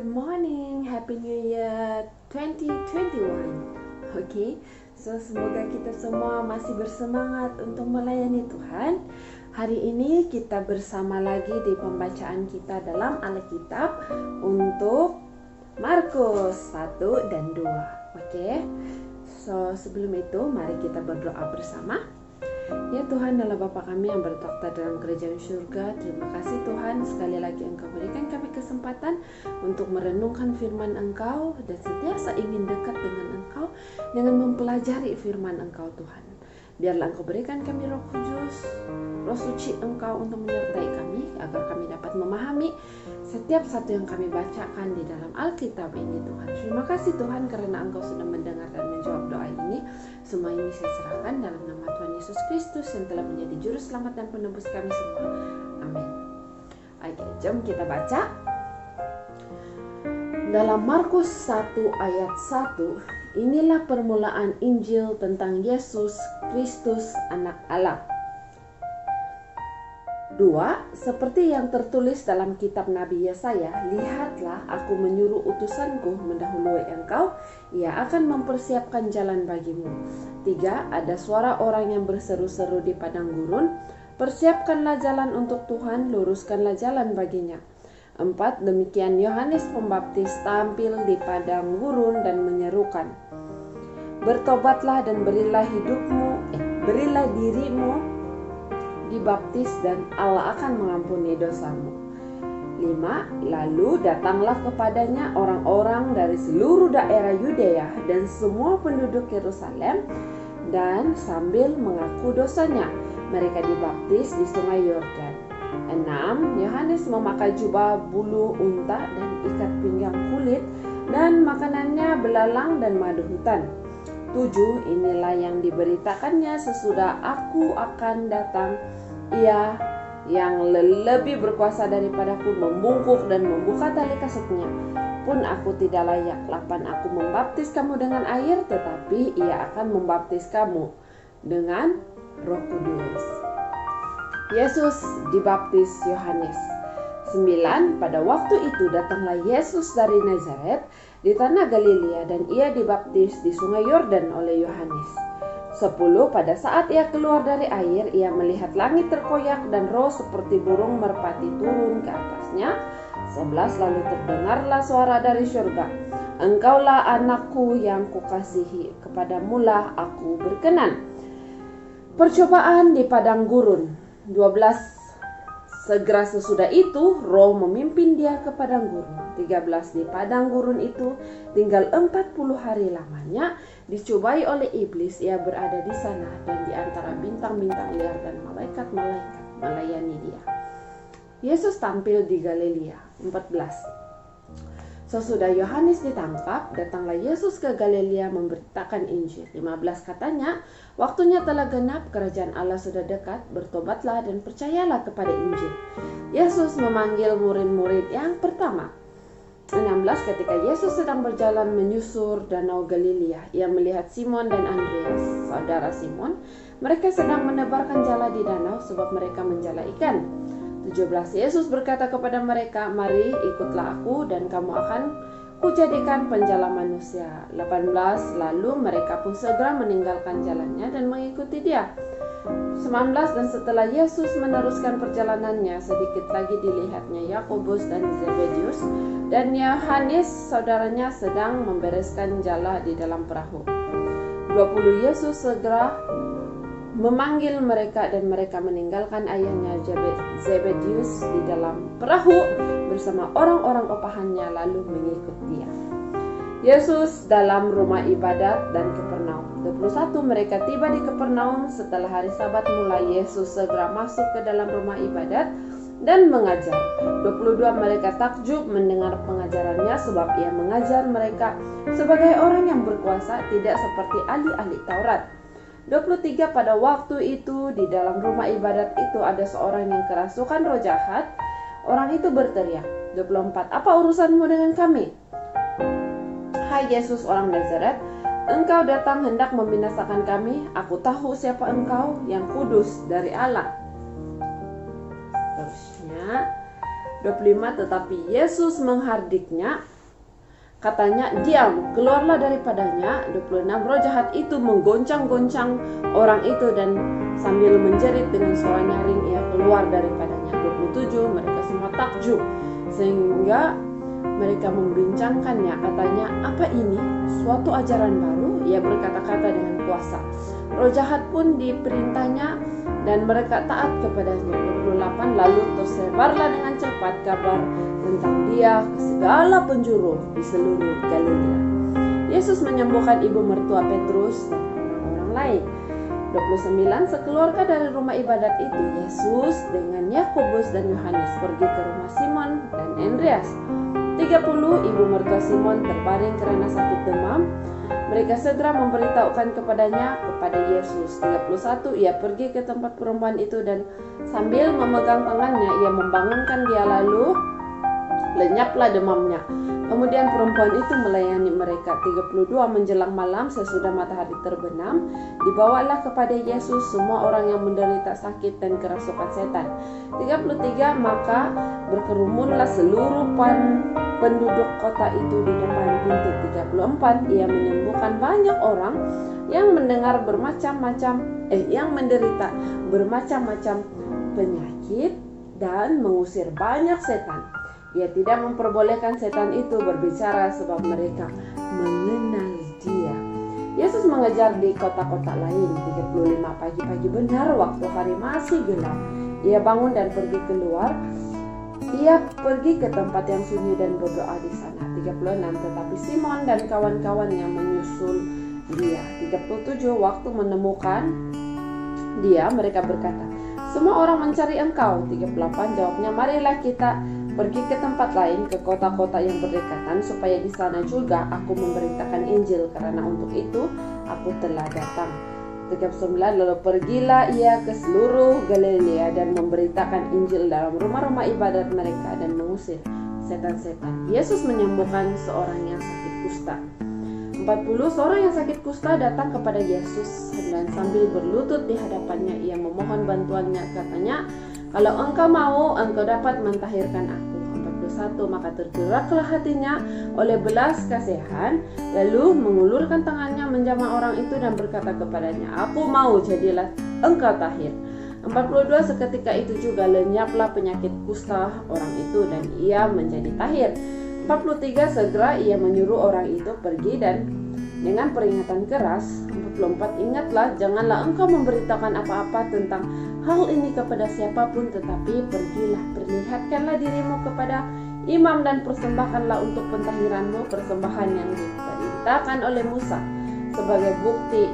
Good morning, Happy New Year 2021. Oke, so semoga kita semua masih bersemangat untuk melayani Tuhan. Hari ini kita bersama lagi di pembacaan kita dalam Alkitab untuk Markus 1 dan 2. Oke, so sebelum itu mari kita berdoa bersama. Ya Tuhan adalah Bapa kami yang bertakhta dalam kerajaan surga. Terima kasih Tuhan, sekali lagi Engkau berikan kami kesempatan untuk merenungkan firman Engkau dan sentiasa ingin dekat dengan Engkau dengan mempelajari firman Engkau Tuhan. Biarlah Engkau berikan kami Roh Kudus, Roh Suci Engkau untuk menyertai kami agar kami dapat memahami setiap satu yang kami bacakan di dalam Alkitab ini Tuhan. Terima kasih Tuhan karena Engkau sudah mendengar dan menjawab doa ini. Semua ini saya serahkan dalam nama Tuhan Yesus Kristus yang telah menjadi juru selamat dan penebus kami semua. Amin. Oke, jom kita baca. Dalam Markus 1 ayat 1, inilah permulaan Injil tentang Yesus Kristus Anak Allah. 2. Seperti yang tertulis dalam kitab Nabi Yesaya, lihatlah aku menyuruh utusanku mendahului engkau, ia akan mempersiapkan jalan bagimu. 3. Ada suara orang yang berseru-seru di padang gurun, persiapkanlah jalan untuk Tuhan, luruskanlah jalan baginya. 4. Demikian Yohanes Pembaptis tampil di padang gurun dan menyerukan, bertobatlah dan berilah dirimu dibaptis dan Allah akan mengampuni dosamu. 5. Lalu datanglah kepadanya orang-orang dari seluruh daerah Yudea dan semua penduduk Yerusalem, dan sambil mengaku dosanya mereka dibaptis di sungai Yordan. 6. Yohanes memakai jubah bulu unta dan ikat pinggang kulit, dan makanannya belalang dan madu hutan. 7. Inilah yang diberitakannya sesudah aku akan datang, ia yang lebih berkuasa daripadaku membungkuk dan membuka tali kasutnya. Pun aku tidak layak. 8. Aku membaptis kamu dengan air, tetapi ia akan membaptis kamu dengan Roh Kudus. Yesus dibaptis Yohanes. 9. Pada waktu itu datanglah Yesus dari Nazaret di tanah Galilea, dan ia dibaptis di sungai Yordan oleh Yohanes. 10. Pada saat ia keluar dari air, ia melihat langit terkoyak dan roh seperti burung merpati turun ke atasnya. 11. Lalu terdengarlah suara dari surga, engkaulah anakku yang kukasihi, kepadamulah aku berkenan. Percobaan di padang gurun. 12. Segera sesudah itu roh memimpin dia ke padang gurun. 13. Di padang gurun itu tinggal 40 hari lamanya. Dicobai oleh iblis, ia berada di sana dan di antara bintang-bintang liar dan malaikat-malaikat melayani dia. Yesus tampil di Galilea. 14. Sesudah Yohanes ditangkap, datanglah Yesus ke Galilea memberitakan Injil. 15 katanya, waktunya telah genap, kerajaan Allah sudah dekat, bertobatlah dan percayalah kepada Injil. Yesus memanggil murid-murid yang pertama. 16. Ketika Yesus sedang berjalan menyusur danau Galilea, ia melihat Simon dan Andreas, saudara Simon. Mereka sedang menebarkan jala di danau sebab mereka menjala ikan. 17. Yesus berkata kepada mereka, mari ikutlah aku dan kamu akan kujadikan penjala manusia. 18. Lalu mereka pun segera meninggalkan jalannya dan mengikuti dia. 19. Dan setelah Yesus meneruskan perjalanannya, sedikit lagi dilihatnya Yakobus dan Zebedius dan Yohanes saudaranya sedang membereskan jala di dalam perahu. 20. Yesus segera memanggil mereka dan mereka meninggalkan ayahnya Zebedius di dalam perahu bersama orang-orang opahannya lalu mengikut dia. Yesus dalam rumah ibadat dan Kapernaum. 21. Mereka tiba di Kapernaum setelah hari Sabat mulai. Yesus segera masuk ke dalam rumah ibadat dan mengajar. 22. Mereka takjub mendengar pengajarannya sebab ia mengajar mereka sebagai orang yang berkuasa, tidak seperti ahli-ahli Taurat. 23. Pada waktu itu di dalam rumah ibadat itu ada seorang yang kerasukan roh jahat. Orang itu berteriak. 24. Apa urusanmu dengan kami, hai Yesus orang Nazaret? Engkau datang hendak membinasakan kami. Aku tahu siapa engkau, yang kudus dari Allah. Terusnya 25. Tetapi Yesus menghardiknya, Katanya, diam, keluarlah daripadanya. 26, roh jahat itu menggoncang-goncang orang itu dan sambil menjerit dengan suara nyaring ia keluar daripadanya. 27, mereka semua takjub sehingga mereka membincangkannya. Katanya, apa ini? Suatu ajaran baru? Ia berkata-kata dengan kuasa. Roh jahat pun diperintahnya dan mereka taat kepadanya. 28, lalu tersebarlah dengan cepat kabar tentang dia ke segala penjuru di seluruh Galilea. Yesus menyembuhkan ibu mertua Petrus dan orang-orang lain. 29, sekeluarga dari rumah ibadat itu, Yesus dengan Yakobus dan Yohanes pergi ke rumah Simon dan Andreas. 30, ibu mertua Simon terbaring karena sakit demam. Mereka segera memberitahukan kepada Yesus. 31, ia pergi ke tempat perempuan itu dan sambil memegang tangannya, ia membangunkan dia, lalu lenyaplah demamnya. Kemudian perempuan itu melayani mereka. 32, menjelang malam sesudah matahari terbenam, dibawalah kepada Yesus semua orang yang menderita sakit dan kerasukan setan. 33, maka berkerumunlah seluruh penduduk kota itu di depan pintu. 34, ia menyembuhkan banyak orang yang mendengar yang menderita bermacam-macam penyakit dan mengusir banyak setan. Ia tidak memperbolehkan setan itu berbicara sebab mereka mengenal dia. Yesus mengejar di kota-kota lain. 35, pagi-pagi benar waktu hari masih gelap, ia bangun dan pergi keluar. Ia pergi ke tempat yang sunyi dan berdoa di sana. 36, tetapi Simon dan kawan-kawannya menyusul dia. 37, waktu menemukan dia, mereka berkata, semua orang mencari engkau. 38, jawabnya, marilah kita pergi ke tempat lain, ke kota-kota yang berdekatan, supaya di sana juga aku memberitakan Injil, karena untuk itu aku telah datang. 39, lalu pergilah ia ke seluruh Galilea dan memberitakan Injil dalam rumah-rumah ibadat mereka dan mengusir setan-setan. Yesus menyembuhkan seorang yang sakit kusta. 40, seorang yang sakit kusta datang kepada Yesus dan sambil berlutut di hadapannya ia memohon bantuannya. Katanya, kalau engkau mau, engkau dapat mentahirkan aku. 41, maka tergeraklah hatinya oleh belas kasihan, lalu mengulurkan tangannya menjamah orang itu dan berkata kepadanya, aku mau, jadilah engkau tahir. 42, seketika itu juga lenyaplah penyakit kusta orang itu dan ia menjadi tahir. 43, segera ia menyuruh orang itu pergi dan dengan peringatan keras. 44, ingatlah, janganlah engkau memberitakan apa-apa tentang hal ini kepada siapapun, tetapi pergilah, perlihatkanlah dirimu kepada imam dan persembahkanlah untuk pentahiranmu persembahan yang diperintahkan oleh Musa sebagai bukti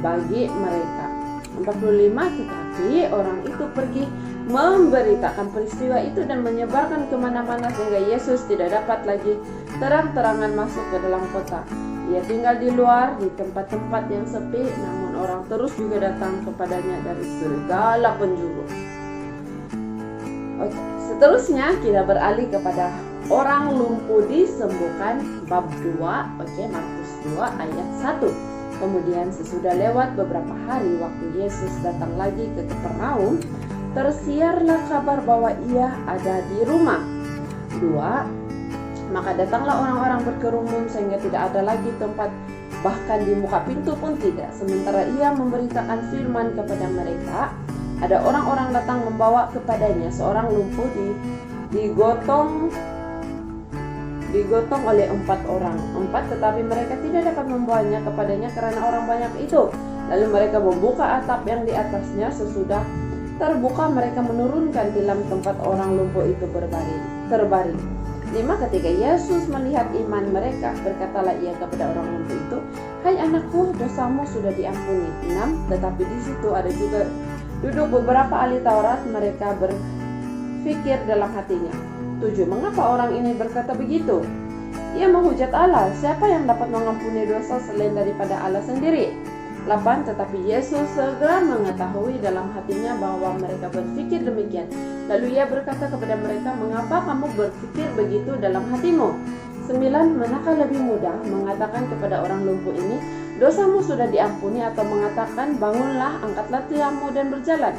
bagi mereka. 45, tetapi orang itu pergi memberitakan peristiwa itu dan menyebarkan kemana-mana sehingga Yesus tidak dapat lagi terang-terangan masuk ke dalam kota. Ia tinggal di luar di tempat-tempat yang sepi, namun orang terus juga datang kepadanya dari segala penjuru. Oke, seterusnya kita beralih kepada orang lumpuh disembuhkan bab 2. Markus 2 ayat 1. Kemudian sesudah lewat beberapa hari waktu Yesus datang lagi ke Kapernaum, tersiarlah kabar bahwa ia ada di rumah. 2. Maka datanglah orang-orang berkerumun sehingga tidak ada lagi tempat, bahkan di muka pintu pun tidak. Sementara ia memberitakan firman kepada mereka, ada orang-orang datang membawa kepadanya seorang lumpuh digotong oleh 4 orang. 4, tetapi mereka tidak dapat membawanya kepadanya karena orang banyak itu. Lalu mereka membuka atap yang di atasnya. Sesudah terbuka, mereka menurunkan dalam tempat orang lumpuh itu terbaring. 5, ketika Yesus melihat iman mereka, berkatalah ia kepada orang lumpuh itu, hai anakku, dosamu sudah diampuni. 6, tetapi di situ ada juga duduk beberapa ahli Taurat. Mereka berpikir dalam hatinya. 7, mengapa orang ini berkata begitu? Ia menghujat Allah. Siapa yang dapat mengampuni dosa selain daripada Allah sendiri? 8, tetapi Yesus segera mengetahui dalam hatinya bahwa mereka berpikir demikian. Lalu ia berkata kepada mereka, mengapa kamu berpikir begitu dalam hatimu? 9, manakah lebih mudah mengatakan kepada orang lumpuh ini, dosamu sudah diampuni, atau mengatakan, bangunlah, angkatlah tiangmu dan berjalan?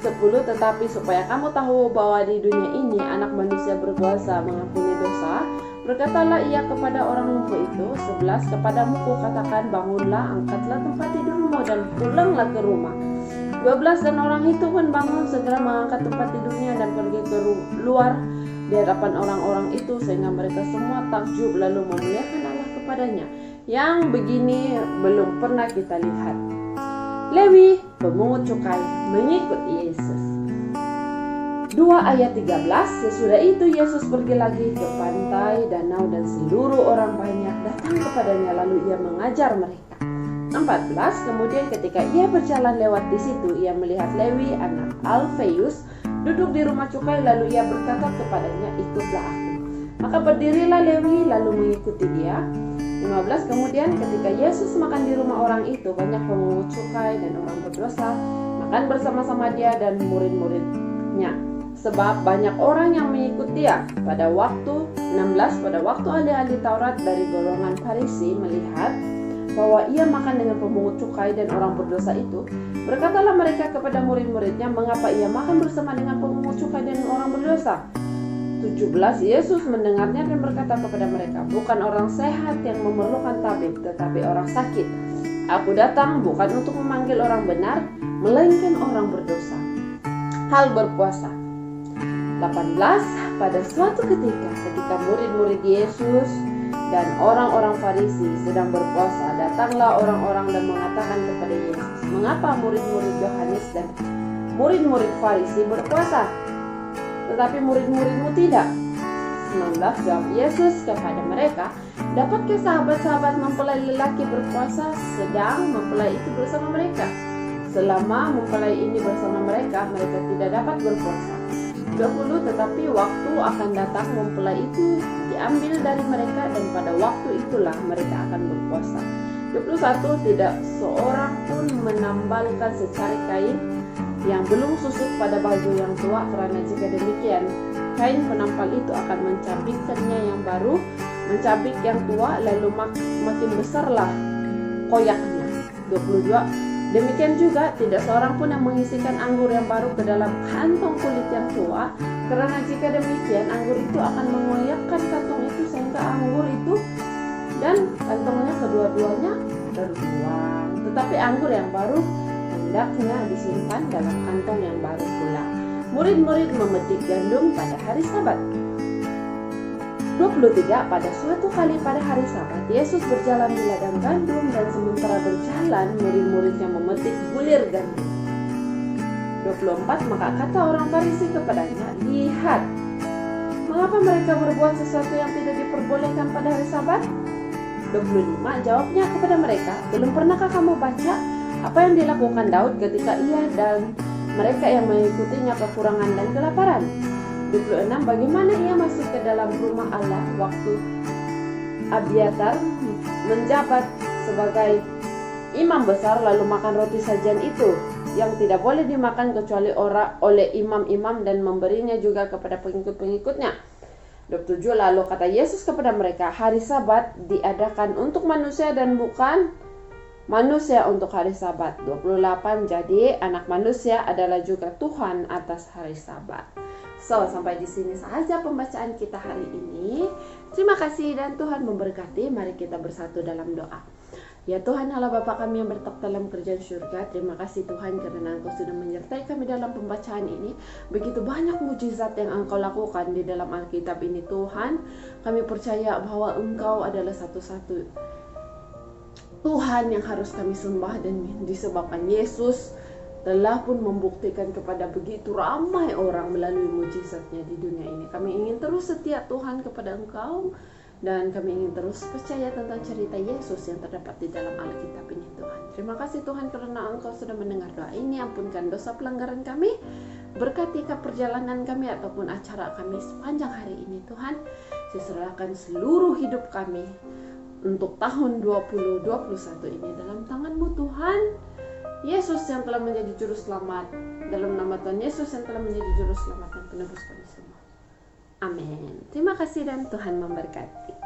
10, tetapi supaya kamu tahu bahwa di dunia ini anak manusia berkuasa mengampuni dosa, Berkatalah ia kepada orang lumpuh itu, 11, kepadamu kukatakan, bangunlah, angkatlah tempat tidurmu dan pulanglah ke rumah. 12, dan orang itu pun bangun, segera mengangkat tempat tidurnya dan pergi keluar di hadapan orang-orang itu, sehingga mereka semua takjub lalu memuliakan Allah kepadanya. Yang begini belum pernah kita lihat. Lewi, pemungut cukai, mengikut Yesus. 2 ayat 13, sesudah itu Yesus pergi lagi ke pantai danau dan seluruh orang banyak datang kepadanya lalu ia mengajar mereka. 14, kemudian ketika ia berjalan lewat di situ, ia melihat Lewi anak Alfeus duduk di rumah cukai, lalu ia berkata kepadanya, ikutlah aku. Maka berdirilah Lewi lalu mengikuti dia. 15, kemudian ketika Yesus makan di rumah orang itu, banyak pemungut cukai dan orang berdosa makan bersama-sama dia dan murid-muridnya, sebab banyak orang yang mengikuti dia. Pada waktu 16, pada waktu ahli-ahli Taurat dari golongan Farisi melihat bahwa ia makan dengan pemungut cukai dan orang berdosa itu, berkatalah mereka kepada murid-muridnya, mengapa ia makan bersama dengan pemungut cukai dan orang berdosa? 17, Yesus mendengarnya dan berkata kepada mereka, bukan orang sehat yang memerlukan tabib, tetapi orang sakit. Aku datang bukan untuk memanggil orang benar, melainkan orang berdosa. Hal berpuasa. 18, pada suatu ketika murid-murid Yesus dan orang-orang Farisi sedang berpuasa, datanglah orang-orang dan mengatakan kepada Yesus, mengapa murid-murid Yohanes dan murid-murid Farisi berpuasa, tetapi murid-muridmu tidak? 19, jawab Yesus kepada mereka, dapatkah sahabat-sahabat mempelai lelaki berpuasa sedang mempelai itu bersama mereka? Selama mempelai ini bersama mereka, mereka tidak dapat berpuasa. 20, tetapi waktu akan datang mempelai itu diambil dari mereka dan pada waktu itulah mereka akan berpuasa. 21, tidak seorang pun menambalkan secari kain yang belum susut pada baju yang tua, karena jika demikian kain penampal itu akan mencabikkannya yang baru, mencabik yang tua, lalu makin besarlah koyaknya. 22, demikian juga tidak seorang pun yang mengisikan anggur yang baru ke dalam kantong kulit yang tua, karena jika demikian anggur itu akan mengoyakkan kantong itu sehingga anggur itu dan kantongnya kedua-duanya terbuang. Tetapi anggur yang baru hendaknya disimpan dalam kantong yang baru pula. Murid-murid memetik gandum pada hari Sabat. 23, pada suatu kali pada hari Sabat, Yesus berjalan di ladang gandum dan sementara berjalan murid-muridnya memetik bulir gandum. 24, maka kata orang Farisi kepadanya, lihat, mengapa mereka berbuat sesuatu yang tidak diperbolehkan pada hari Sabat? 25, jawabnya kepada mereka, belum pernahkah kamu baca apa yang dilakukan Daud ketika ia dan mereka yang mengikutinya kekurangan dan kelaparan? 26, bagaimana ia masuk ke dalam rumah Allah waktu Abiatar menjabat sebagai imam besar, lalu makan roti sajian itu yang tidak boleh dimakan kecuali oleh imam-imam dan memberinya juga kepada pengikut-pengikutnya. 27, lalu kata Yesus kepada mereka, hari Sabat diadakan untuk manusia dan bukan manusia untuk hari Sabat. 28, jadi anak manusia adalah juga Tuhan atas hari Sabat. So, sampai di sini saja pembacaan kita hari ini. Terima kasih dan Tuhan memberkati. Mari kita bersatu dalam doa. Ya Tuhan Allah Bapa kami yang bertakhta dalam kerajaan surga, terima kasih Tuhan karena Engkau sudah menyertai kami dalam pembacaan ini. Begitu banyak mujizat yang Engkau lakukan di dalam Alkitab ini Tuhan. Kami percaya bahwa Engkau adalah satu-satu Tuhan yang harus kami sembah, dan disebabkan Yesus telah pun membuktikan kepada begitu ramai orang melalui mujizatnya di dunia ini. Kami ingin terus setia Tuhan kepada Engkau, dan kami ingin terus percaya tentang cerita Yesus yang terdapat di dalam Alkitab ini Tuhan. Terima kasih Tuhan karena Engkau sudah mendengar doa ini. Ampunkan dosa pelanggaran kami, berkati perjalanan kami ataupun acara kami sepanjang hari ini Tuhan. Saya serahkan seluruh hidup kami untuk tahun 2021 ini dalam tangan-Mu Tuhan Yesus yang telah menjadi juru selamat. Dalam nama Tuhan Yesus yang telah menjadi juru selamat dan penebus kami semua. Amin. Terima kasih dan Tuhan memberkati.